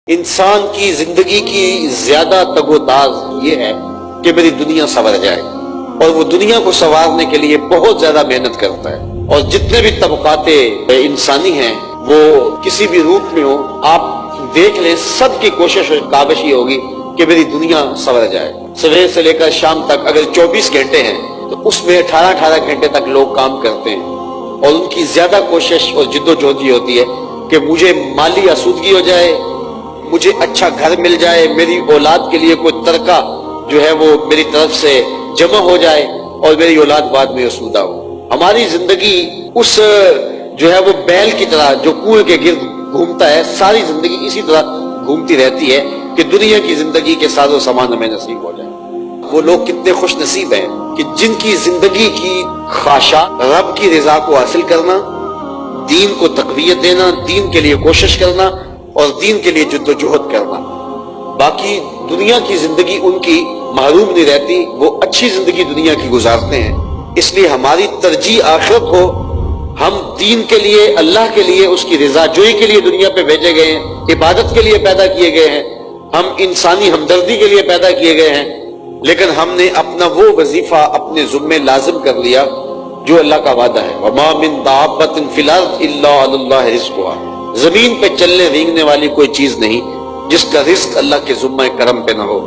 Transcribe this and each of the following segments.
انسان کی زندگی کی زیادہ تگ و تاز یہ ہے کہ میری دنیا سنور جائے، اور وہ دنیا کو سنوارنے کے لیے بہت زیادہ محنت کرتا ہے۔ اور جتنے بھی طبقات انسانی ہیں وہ کسی بھی روپ میں ہو، آپ دیکھ لیں سب کی کوشش اور کاوش یہ ہوگی کہ میری دنیا سنور جائے۔ صبح سے لے کر شام تک اگر 24 گھنٹے ہیں تو اس میں 18 گھنٹے تک لوگ کام کرتے ہیں، اور ان کی زیادہ کوشش اور جد و جہد یہ ہوتی ہے کہ مجھے مالی آسودگی ہو جائے، مجھے اچھا گھر مل جائے، میری اولاد کے لیے کوئی ترکہ جو ہے وہ میری طرف سے جمع ہو جائے اور میری اولاد بعد میں آسودہ ہو۔ ہماری زندگی اس جو ہے وہ بیل کی طرح جو کنویں کے گرد گھومتا ہے، ساری زندگی اسی طرح گھومتی رہتی ہے کہ دنیا کی زندگی کے ساز و سامان ہمیں نصیب ہو جائے۔ وہ لوگ کتنے خوش نصیب ہیں کہ جن کی زندگی کی خواہشات رب کی رضا کو حاصل کرنا، دین کو تقویت دینا، دین کے لیے کوشش کرنا اور دین کے لیے جد و جہد کرنا۔ باقی دنیا کی زندگی ان کی محروم نہیں رہتی، وہ اچھی زندگی دنیا کی گزارتے ہیں۔ اس لیے ہماری ترجیح آخرت ہو، ہم دین کے لیے، اللہ کے لیے، اس کی رضا جوئی کے لیے دنیا پہ بھیجے گئے ہیں، عبادت کے لیے پیدا کیے گئے ہیں، ہم انسانی ہمدردی کے لیے پیدا کیے گئے ہیں، لیکن ہم نے اپنا وہ وظیفہ اپنے ذمے لازم کر لیا جو اللہ کا وعدہ ہے۔ وَمَا مِن دَابَّةٍ فِي الْأَرْضِ إِلَّا عَلَى اللَّهِ رِزْقُهَا۔ زمین پہ چلنے رینگنے والی کوئی چیز نہیں جس کا رزق اللہ کے ذمہ کرم پہ نہ ہو،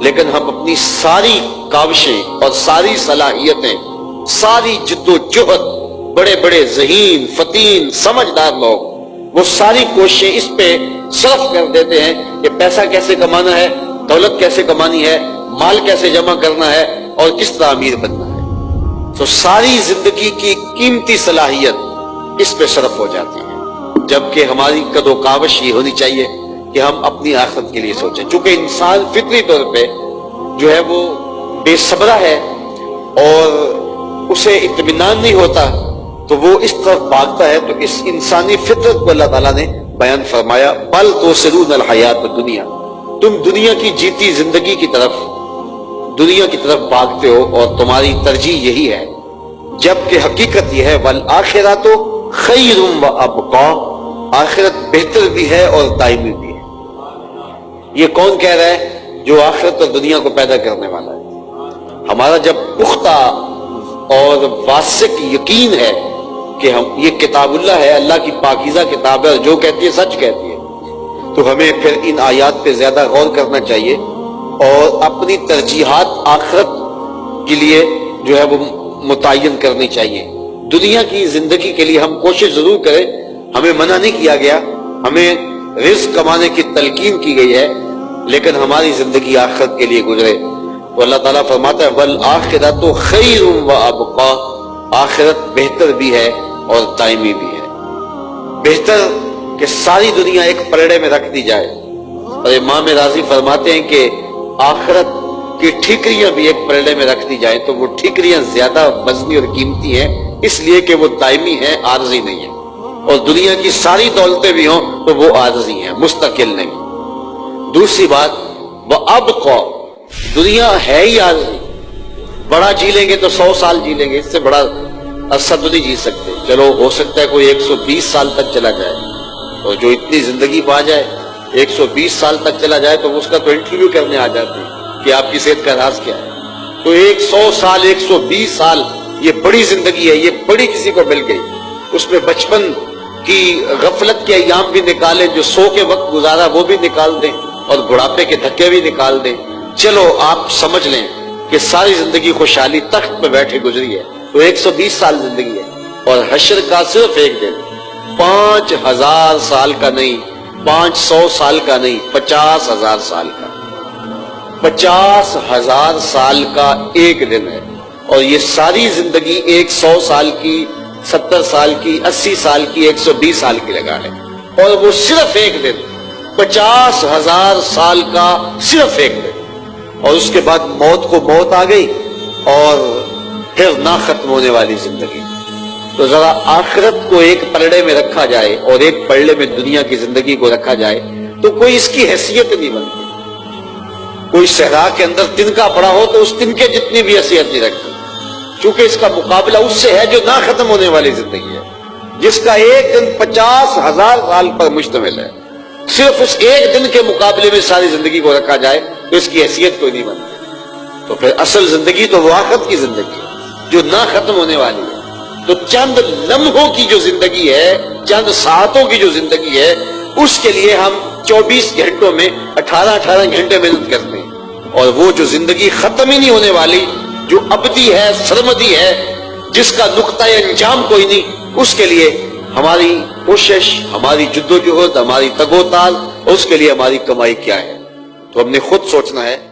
لیکن ہم اپنی ساری کاوشیں اور ساری صلاحیتیں، ساری جد و جہد، بڑے بڑے ذہین فتین سمجھدار لوگ وہ ساری کوششیں اس پہ صرف کر دیتے ہیں کہ پیسہ کیسے کمانا ہے، دولت کیسے کمانی ہے، مال کیسے جمع کرنا ہے اور کس طرح امیر بننا ہے۔ تو ساری زندگی کی قیمتی صلاحیت اس پہ صرف ہو جاتی ہے، جبکہ ہماری قد و کاوش یہ ہونی چاہیے کہ ہم اپنی آخرت کے لیے سوچیں۔ چونکہ انسان فطری طور پہ جو ہے وہ بے صبرہ ہے اور اسے اطمینان نہیں ہوتا، تو وہ اس طرف بھاگتا ہے۔ تو اس انسانی فطرت کو اللہ تعالیٰ نے بیان فرمایا، بل تؤثرون الحیات الدنیا، تم دنیا کی جیتی زندگی کی طرف بھاگتے ہو اور تمہاری ترجیح یہی ہے، جبکہ حقیقت یہ ہے والآخرۃ خیر وابقیٰ، آخرت بہتر بھی ہے اور دائمی بھی ہے۔ یہ کون کہہ رہا ہے؟ جو آخرت اور دنیا کو پیدا کرنے والا ہے۔ ہمارا جب پختہ اور واثق یقین ہے کہ یہ کتاب اللہ ہے، اللہ کی پاکیزہ کتاب ہے اور جو کہتی ہے سچ کہتی ہے، تو ہمیں پھر ان آیات پہ زیادہ غور کرنا چاہیے اور اپنی ترجیحات آخرت کے لیے جو ہے وہ متعین کرنی چاہیے۔ دنیا کی زندگی کے لیے ہم کوشش ضرور کریں، ہمیں منع نہیں کیا گیا، ہمیں رزق کمانے کی تلقین کی گئی ہے، لیکن ہماری زندگی آخرت کے لیے گزرے۔ تو اللہ تعالیٰ فرماتا ہے والآخرۃ خیر وابقیٰ، آخرت بہتر بھی ہے اور دائمی بھی ہے۔ بہتر کہ ساری دنیا ایک پلڑے میں رکھ دی جائے، اور امام راضی فرماتے ہیں کہ آخرت کی ٹھیکریاں بھی ایک پلڑے میں رکھ دی جائیں تو وہ ٹھیکریاں زیادہ وزنی اور قیمتی ہیں، اس لیے کہ وہ دائمی ہیں، عارضی نہیں ہیں۔ اور دنیا کی ساری دولتیں بھی ہوں تو وہ عارضی ہیں، مستقل نہیں۔ دوسری بات وابقیٰ، دنیا ہے ہی عارضی، بڑا جی لیں گے تو 100 سال جی لیں گے، اس سے بڑا عرصہ تو نہیں جی سکتے۔ چلو ہو سکتا ہے کوئی 120 سال تک چلا جائے، اور جو اتنی زندگی پا جائے 120 سال تک چلا جائے تو اس کا تو انٹرویو کرنے آ جاتے ہیں کہ آپ کی صحت کا راز کیا ہے۔ تو 100 سال 120 سال یہ بڑی زندگی ہے، یہ بڑی کسی کو مل گئی، اس میں بچپن کی غفلت کے ایام بھی نکالیں، جو سو کے وقت گزارا وہ بھی نکال دیں اور بڑھاپے کے دھکے بھی نکال دیں۔ چلو آپ سمجھ لیں کہ ساری زندگی خوشحالی تخت پہ بیٹھے گزری ہے تو 120 سال زندگی ہے، اور حشر کا صرف ایک دن 5000 سال کا نہیں، 500 سال کا نہیں، 50,000 سال کا، 50,000 سال کا ایک دن ہے۔ اور یہ ساری زندگی 100 سال کی، 70 سال کی، 80 سال کی، 120 سال کی لگا ہے، اور وہ صرف ایک دن 50,000 سال کا صرف ایک دن، اور اس کے بعد موت کو موت آ گئی اور پھر نہ ختم ہونے والی زندگی۔ تو ذرا آخرت کو ایک پلڑے میں رکھا جائے اور ایک پلڑے میں دنیا کی زندگی کو رکھا جائے تو کوئی اس کی حیثیت نہیں بنتی۔ کوئی صحرا کے اندر تنکا پڑا ہو تو اس تنکے جتنی بھی حیثیت نہیں رکھتی، چونکہ اس کا مقابلہ اس سے ہے جو نہ ختم ہونے والی زندگی ہے، جس کا ایک دن 50,000 سال پر مشتمل ہے۔ صرف اس ایک دن کے مقابلے میں ساری زندگی کو رکھا جائے تو اس کی حیثیت کوئی نہیں بنتی. تو پھر اصل زندگی تو وہ آخرت کی زندگی ہے جو نہ ختم ہونے والی ہے. تو چند لمحوں کی جو زندگی ہے، چند ساعتوں کی جو زندگی ہے، اس کے لیے ہم 24 گھنٹوں میں 18 گھنٹے محنت کرتے ہیں. اور وہ جو زندگی ختم ہی نہیں ہونے والی، جو ابدی ہے، سرمدی ہے، جس کا نقطہ انجام کوئی نہیں، اس کے لیے ہماری کوشش، ہماری جدوجہد، ہماری تگ و تال، اور اس کے لیے ہماری کمائی کیا ہے. تو ہم نے خود سوچنا ہے